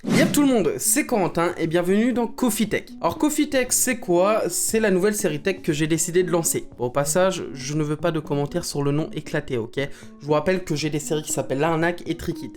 Yep tout le monde, c'est Corentin et bienvenue dans Coffee Tech. Alors Coffee Tech c'est quoi? C'est la nouvelle série tech que j'ai décidé de lancer. Au passage, je ne veux pas de commentaires sur le nom éclaté, ok? Je vous rappelle que j'ai des séries qui s'appellent L'Arnaque et Trickit.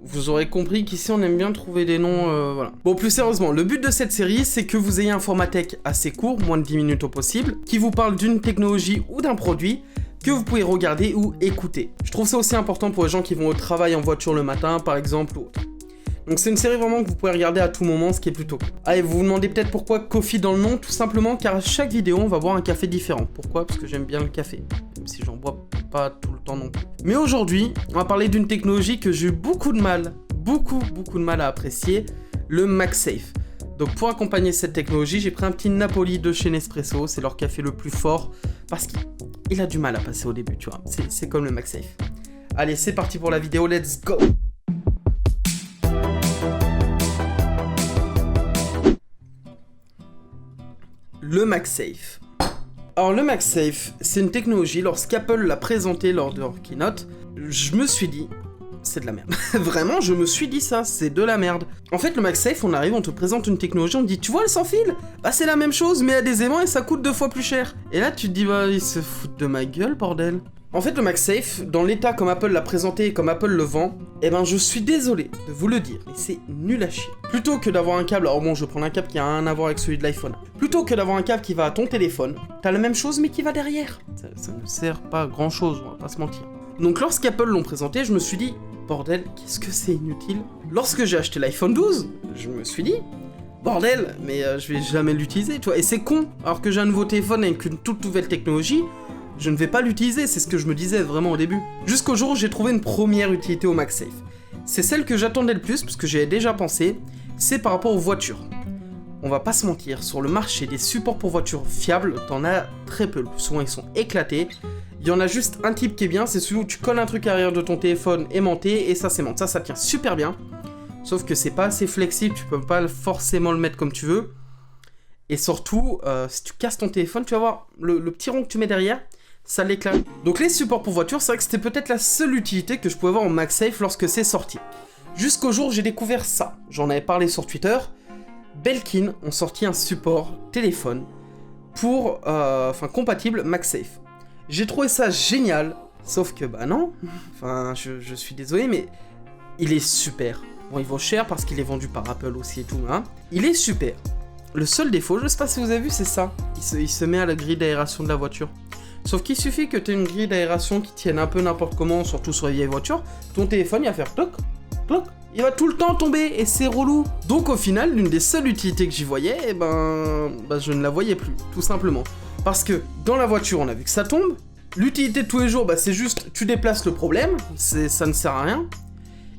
Vous aurez compris qu'ici on aime bien trouver des noms, voilà. Bon, plus sérieusement, le but de cette série c'est que vous ayez un format tech assez court, moins de 10 minutes au possible, qui vous parle d'une technologie ou d'un produit que vous pouvez regarder ou écouter. Je trouve ça aussi important pour les gens qui vont au travail en voiture le matin par exemple ou autre. Donc c'est une série vraiment que vous pouvez regarder à tout moment, ce qui est plutôt cool. Allez, vous vous demandez peut-être pourquoi Coffee dans le nom, tout simplement car à chaque vidéo on va boire un café différent. Pourquoi? Parce que j'aime bien le café, même si j'en bois pas tout le temps non plus. Mais aujourd'hui, on va parler d'une technologie que j'ai eu beaucoup de mal à apprécier, le MagSafe. Donc pour accompagner cette technologie, j'ai pris un petit Napoli de chez Nespresso, c'est leur café le plus fort, parce qu'il a du mal à passer au début, tu vois, c'est comme le MagSafe. Allez, c'est parti pour la vidéo, let's go! Le MagSafe. Alors le MagSafe, c'est une technologie, lorsqu'Apple l'a présenté lors de leur keynote, je me suis dit, c'est de la merde. Vraiment, je me suis dit ça, c'est de la merde. En fait, le MagSafe, on arrive, on te présente une technologie, on te dit, tu vois le sans-fil? Bah c'est la même chose, mais à des aimants et ça coûte 2 fois plus cher. Et là, tu te dis, bah ils se foutent de ma gueule, bordel. En fait, le MagSafe, dans l'état comme Apple l'a présenté et comme Apple le vend, eh ben je suis désolé de vous le dire, mais c'est nul à chier. Plutôt que d'avoir un câble, alors bon, je vais prendre un câble qui a rien à voir avec celui de l'iPhone. Plutôt que d'avoir un câble qui va à ton téléphone, t'as la même chose mais qui va derrière. Ça ne sert pas à grand chose, on va pas se mentir. Donc lorsqu'Apple l'ont présenté, je me suis dit, bordel, qu'est-ce que c'est inutile. Lorsque j'ai acheté l'iPhone 12, je me suis dit, bordel, mais je vais jamais l'utiliser, tu vois. Et c'est con, alors que j'ai un nouveau téléphone avec une toute nouvelle technologie, je ne vais pas l'utiliser, c'est ce que je me disais vraiment au début. Jusqu'au jour où j'ai trouvé une première utilité au MagSafe. C'est celle que j'attendais le plus, parce que j'y avais déjà pensé, c'est par rapport aux voitures. On va pas se mentir, sur le marché des supports pour voitures fiables, t'en as très peu, le plus souvent ils sont éclatés. Il y en a juste un type qui est bien, c'est celui où tu colles un truc à l'arrière de ton téléphone aimanté, et ça s'aimante. Ça tient super bien, sauf que c'est pas assez flexible, tu peux pas forcément le mettre comme tu veux. Et surtout, si tu casses ton téléphone, tu vas voir, le petit rond que tu mets derrière, ça l'éclate. Donc les supports pour voiture, c'est vrai que c'était peut-être la seule utilité que je pouvais avoir en MagSafe lorsque c'est sorti. Jusqu'au jour où j'ai découvert ça. J'en avais parlé sur Twitter. Belkin ont sorti un support téléphone pour, compatible MagSafe. J'ai trouvé ça génial, sauf que bah non. Enfin, je suis désolé, mais il est super. Bon, il vaut cher parce qu'il est vendu par Apple aussi et tout, hein. Il est super. Le seul défaut, je sais pas si vous avez vu, c'est ça. Il se met à la grille d'aération de la voiture. Sauf qu'il suffit que tu aies une grille d'aération qui tienne un peu n'importe comment, surtout sur les vieilles voitures, ton téléphone il va faire toc, toc, il va tout le temps tomber et c'est relou. Donc au final, l'une des seules utilités que j'y voyais, eh ben je ne la voyais plus, tout simplement. Parce que dans la voiture, on a vu que ça tombe. L'utilité de tous les jours, c'est juste tu déplaces le problème, ça ne sert à rien.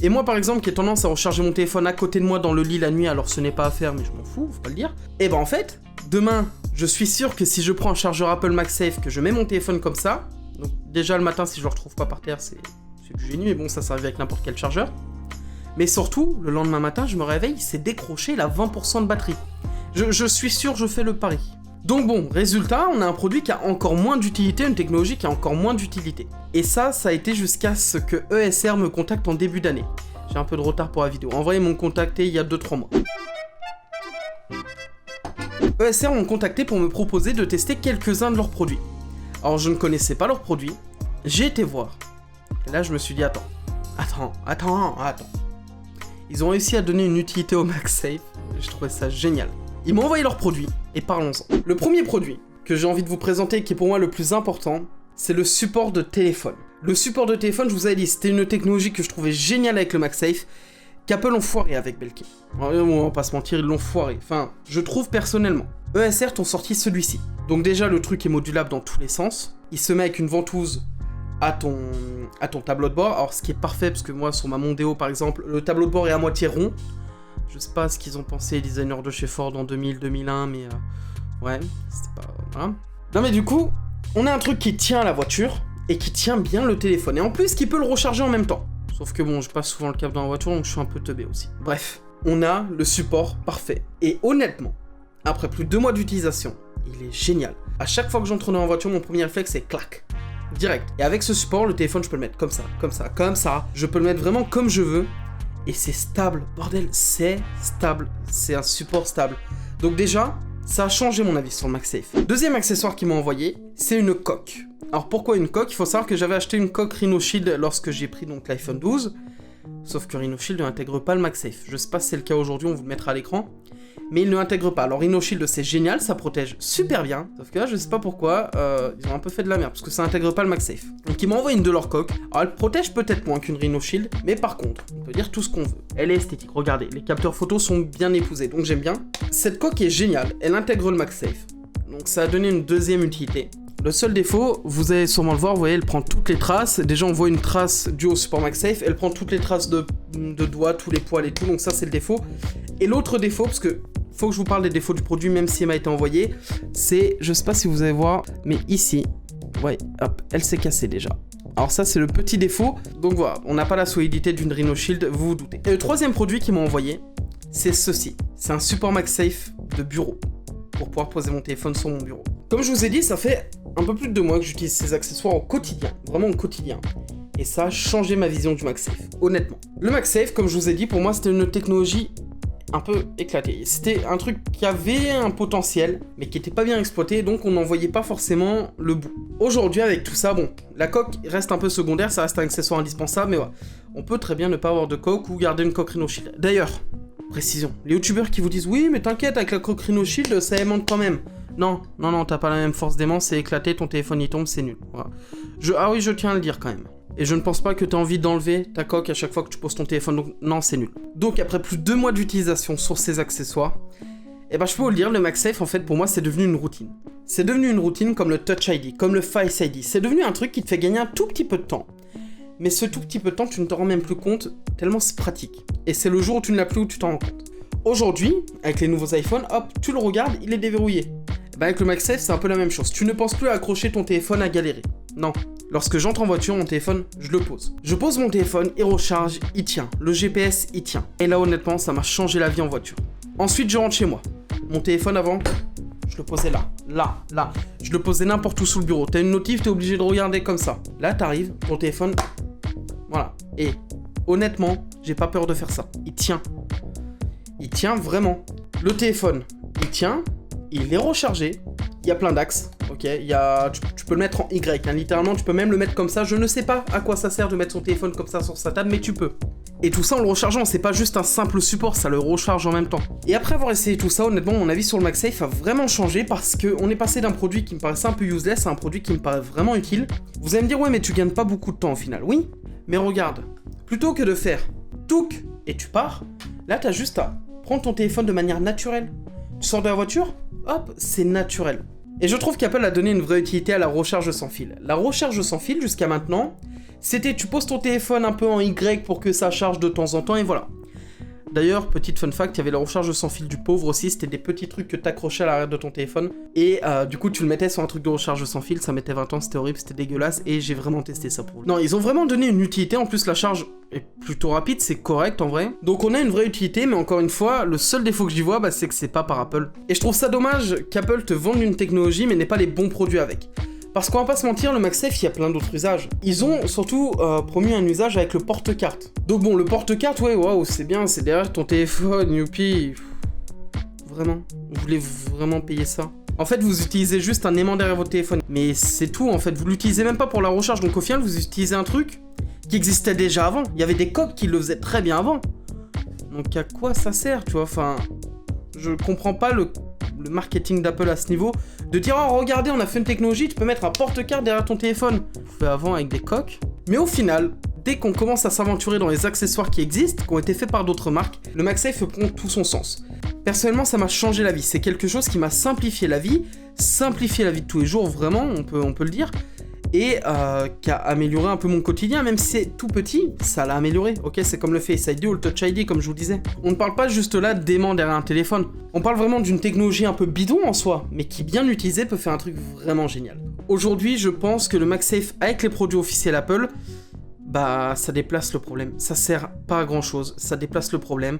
Et moi par exemple qui ai tendance à recharger mon téléphone à côté de moi dans le lit la nuit, alors ce n'est pas à faire mais je m'en fous, faut pas le dire. Et ben en fait, demain, je suis sûr que si je prends un chargeur Apple MagSafe, que je mets mon téléphone comme ça, donc déjà le matin si je le retrouve pas par terre c'est du génie, mais bon ça arrive avec n'importe quel chargeur. Mais surtout, le lendemain matin je me réveille, c'est décroché, il a 20% de batterie. Je suis sûr, je fais le pari. Donc bon, résultat, on a un produit qui a encore moins d'utilité, une technologie qui a encore moins d'utilité. Et ça a été jusqu'à ce que ESR me contacte en début d'année. J'ai un peu de retard pour la vidéo. En vrai, ils m'ont contacté il y a 2-3 mois. ESR m'ont contacté pour me proposer de tester quelques-uns de leurs produits. Alors je ne connaissais pas leurs produits, j'ai été voir. Et là je me suis dit attends. Ils ont réussi à donner une utilité au MagSafe, je trouvais ça génial. Ils m'ont envoyé leurs produits, et parlons-en. Le premier produit que j'ai envie de vous présenter, qui est pour moi le plus important, c'est le support de téléphone. Le support de téléphone, je vous avais dit, c'était une technologie que je trouvais géniale avec le MagSafe, qu'Apple ont foiré avec Belkin. On va pas se mentir, ils l'ont foiré. Enfin, je trouve personnellement. ESR t'ont sorti celui-ci. Donc déjà, le truc est modulable dans tous les sens. Il se met avec une ventouse à ton tableau de bord. Alors, ce qui est parfait, parce que moi, sur ma Mondeo, par exemple, le tableau de bord est à moitié rond. Je sais pas ce qu'ils ont pensé, les designers de chez Ford en 2000-2001, mais ouais, c'était pas... Voilà. Non mais du coup, on a un truc qui tient la voiture, et qui tient bien le téléphone. Et en plus, qui peut le recharger en même temps. Sauf que bon, je passe souvent le câble dans la voiture, donc je suis un peu teubé aussi. Bref, on a le support parfait. Et honnêtement, après plus de 2 mois d'utilisation, il est génial. À chaque fois que j'entre dans la voiture, mon premier réflexe c'est clac. Direct. Et avec ce support, le téléphone, je peux le mettre comme ça, comme ça, comme ça. Je peux le mettre vraiment comme je veux. et c'est stable. Bordel, c'est stable. C'est un support stable. Donc déjà, ça a changé mon avis sur le MagSafe. Deuxième accessoire qu'ils m'ont envoyé, c'est une coque. Alors pourquoi une coque? Il faut savoir que j'avais acheté une coque Rhino Shield lorsque j'ai pris donc l'iPhone 12. Sauf que Rhino Shield n'intègre pas le MagSafe. Je sais pas si c'est le cas aujourd'hui, on vous le mettra à l'écran. Mais il ne l'intègre pas. Alors Rhino Shield c'est génial, ça protège super bien. Sauf que là je sais pas pourquoi, ils ont un peu fait de la merde. Parce que ça intègre pas le MagSafe. Donc ils m'ont envoyé une de leurs coques. Alors elle protège peut-être moins qu'une Rhino Shield. Mais par contre, on peut dire tout ce qu'on veut. Elle est esthétique, regardez. Les capteurs photos sont bien épousés. Donc j'aime bien. Cette coque est géniale, elle intègre le MagSafe. Donc ça a donné une deuxième utilité. Le seul défaut, vous allez sûrement le voir, vous voyez, elle prend toutes les traces. Déjà, on voit une trace due au support MagSafe. Elle prend toutes les traces de doigts, tous les poils et tout. Donc ça, c'est le défaut. Et l'autre défaut, parce que faut que je vous parle des défauts du produit, même si elle m'a été envoyée, c'est, je sais pas si vous allez voir, mais ici, ouais, hop, elle s'est cassée déjà. Alors ça, c'est le petit défaut. Donc voilà, on n'a pas la solidité d'une Rhino Shield, vous vous doutez. Et le troisième produit qu'ils m'ont envoyé, c'est ceci. C'est un support MagSafe de bureau, pour pouvoir poser mon téléphone sur mon bureau. Comme je vous ai dit, ça fait un peu plus de 2 mois que j'utilise ces accessoires au quotidien, vraiment au quotidien. Et ça a changé ma vision du MagSafe, honnêtement. Le MagSafe, comme je vous ai dit, pour moi, c'était une technologie un peu éclatée. C'était un truc qui avait un potentiel, mais qui n'était pas bien exploité, donc on n'en voyait pas forcément le bout. Aujourd'hui, avec tout ça, bon, la coque reste un peu secondaire, ça reste un accessoire indispensable, mais ouais, on peut très bien ne pas avoir de coque ou garder une coque Rhino Shield. D'ailleurs, précision, les youtubeurs qui vous disent « Oui, mais t'inquiète, avec la coque Rhino Shield, ça aimante quand même ». Non, non, non, t'as pas la même force d'aimant, c'est éclaté, ton téléphone il tombe, c'est nul. Voilà. Ah oui, je tiens à le dire quand même. Et je ne pense pas que t'as envie d'enlever ta coque à chaque fois que tu poses ton téléphone, donc non, c'est nul. Donc après plus de 2 mois d'utilisation sur ces accessoires, eh ben je peux vous le dire, le MagSafe en fait pour moi c'est devenu une routine. C'est devenu une routine comme le Touch ID, comme le Face ID. C'est devenu un truc qui te fait gagner un tout petit peu de temps. Mais ce tout petit peu de temps, tu ne te rends même plus compte, tellement c'est pratique. Et c'est le jour où tu ne l'as plus où tu t'en rends compte. Aujourd'hui, avec les nouveaux iPhones, hop, tu le regardes, il est déverrouillé. Bah avec le MagSafe, c'est un peu la même chose. Tu ne penses plus à accrocher ton téléphone à galérer. Non. Lorsque j'entre en voiture, mon téléphone, je le pose. Je pose mon téléphone, il recharge, il tient. Le GPS, il tient. Et là, honnêtement, ça m'a changé la vie en voiture. Ensuite, je rentre chez moi. Mon téléphone avant, je le posais là, là. Je le posais n'importe où sous le bureau. T'as une notif, t'es obligé de regarder comme ça. Là, t'arrives, ton téléphone, voilà. Et honnêtement, j'ai pas peur de faire ça. Il tient. Il tient vraiment. Le téléphone, il tient. Il est rechargé, il y a plein d'axes, ok, tu peux le mettre en Y, hein, littéralement tu peux même le mettre comme ça, je ne sais pas à quoi ça sert de mettre son téléphone comme ça sur sa table, mais tu peux. Et tout ça en le rechargeant, c'est pas juste un simple support, ça le recharge en même temps. Et après avoir essayé tout ça, honnêtement mon avis sur le MagSafe a vraiment changé parce qu'on est passé d'un produit qui me paraissait un peu useless à un produit qui me paraît vraiment utile. Vous allez me dire ouais mais tu gagnes pas beaucoup de temps au final, oui, mais regarde, plutôt que de faire touc et tu pars, là t'as juste à prendre ton téléphone de manière naturelle. Tu sors de la voiture, hop, c'est naturel. Et je trouve qu'Apple a donné une vraie utilité à la recharge sans fil. La recharge sans fil, jusqu'à maintenant, c'était tu poses ton téléphone un peu en Y pour que ça charge de temps en temps, et voilà. D'ailleurs, petite fun fact, il y avait la recharge sans fil du pauvre aussi, c'était des petits trucs que t'accrochais à l'arrière de ton téléphone, et du coup tu le mettais sur un truc de recharge sans fil, ça mettait 20 ans, c'était horrible, c'était dégueulasse, et j'ai vraiment testé ça pour lui. Non, ils ont vraiment donné une utilité, en plus la charge est plutôt rapide, c'est correct en vrai. Donc on a une vraie utilité, mais encore une fois, le seul défaut que j'y vois, c'est que c'est pas par Apple. Et je trouve ça dommage qu'Apple te vende une technologie, mais n'ait pas les bons produits avec. Parce qu'on va pas se mentir, le MagSafe, il y a plein d'autres usages. Ils ont surtout promis un usage avec le porte-carte. Donc bon, le porte-carte, ouais, waouh, c'est bien, c'est derrière ton téléphone, youpi. Vraiment, vous voulez vraiment payer ça? En fait, vous utilisez juste un aimant derrière votre téléphone. Mais c'est tout, en fait, vous l'utilisez même pas pour la recharge. Donc au final, vous utilisez un truc qui existait déjà avant. Il y avait des coques qui le faisaient très bien avant. Donc à quoi ça sert, tu vois? Enfin, je comprends pas le marketing d'Apple à ce niveau, de dire oh regardez on a fait une technologie, tu peux mettre un porte-carte derrière ton téléphone. Vous fait avant avec des coques. Mais au final, dès qu'on commence à s'aventurer dans les accessoires qui existent, qui ont été faits par d'autres marques, le MagSafe prend tout son sens. Personnellement ça m'a changé la vie, c'est quelque chose qui m'a simplifié la vie de tous les jours vraiment, on peut le dire. Et qui a amélioré un peu mon quotidien, même si c'est tout petit, ça l'a amélioré, ok? C'est comme le Face ID ou le Touch ID, comme je vous disais. On ne parle pas juste là d'aimant derrière un téléphone, on parle vraiment d'une technologie un peu bidon en soi, mais qui bien utilisée peut faire un truc vraiment génial. Aujourd'hui, je pense que le MagSafe avec les produits officiels Apple, bah ça déplace le problème. Ça sert pas à grand chose, ça déplace le problème.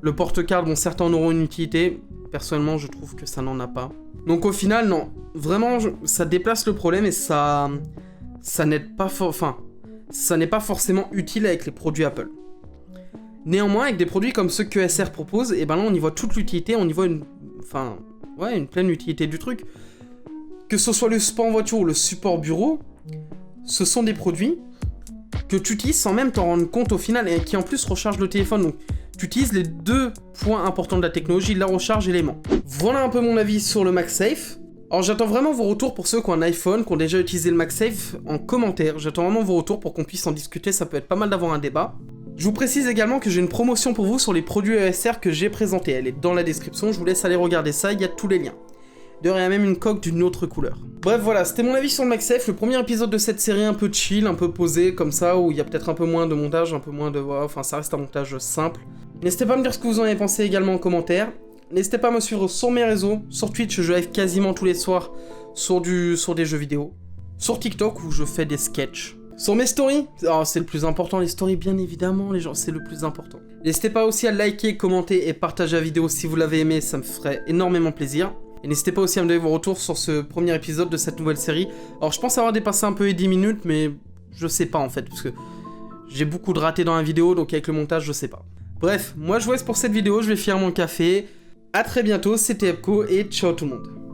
Le porte-carte, bon certains en auront une utilité, personnellement je trouve que ça n'en a pas. Donc au final non, vraiment ça déplace le problème et ça n'aide pas ça n'est pas forcément utile avec les produits Apple. Néanmoins, avec des produits comme ceux que SR propose, et ben là on y voit toute l'utilité, on y voit une pleine utilité du truc. Que ce soit le support voiture ou le support bureau, ce sont des produits que tu utilises sans même t'en rendre compte au final et qui en plus rechargent le téléphone. Donc tu utilises les deux points importants de la technologie, la recharge et l'aimant. Voilà un peu mon avis sur le MagSafe. Alors j'attends vraiment vos retours pour ceux qui ont un iPhone, qui ont déjà utilisé le MagSafe en commentaire. J'attends vraiment vos retours pour qu'on puisse en discuter, ça peut être pas mal d'avoir un débat. Je vous précise également que j'ai une promotion pour vous sur les produits ESR que j'ai présentés. Elle est dans la description, je vous laisse aller regarder ça, il y a tous les liens. D'ailleurs, il y a même une coque d'une autre couleur. Bref, voilà, c'était mon avis sur le MagSafe, le premier épisode de cette série un peu chill, un peu posé, comme ça, où il y a peut-être un peu moins de montage, un peu moins de... Enfin, ça reste un montage simple. N'hésitez pas à me dire ce que vous en avez pensé également en commentaire. N'hésitez pas à me suivre sur mes réseaux. Sur Twitch, je live quasiment tous les soirs sur des jeux vidéo. Sur TikTok, où je fais des sketchs. Sur mes stories, c'est le plus important, les stories, bien évidemment, les gens, c'est le plus important. N'hésitez pas aussi à liker, commenter et partager la vidéo si vous l'avez aimé, ça me ferait énormément plaisir. Et n'hésitez pas aussi à me donner vos retours sur ce premier épisode de cette nouvelle série. Alors je pense avoir dépassé un peu les 10 minutes, mais je sais pas en fait, parce que j'ai beaucoup de ratés dans la vidéo, donc avec le montage, je sais pas. Bref, moi je vous laisse pour cette vidéo, je vais finir mon café. A très bientôt, c'était Epco et ciao tout le monde.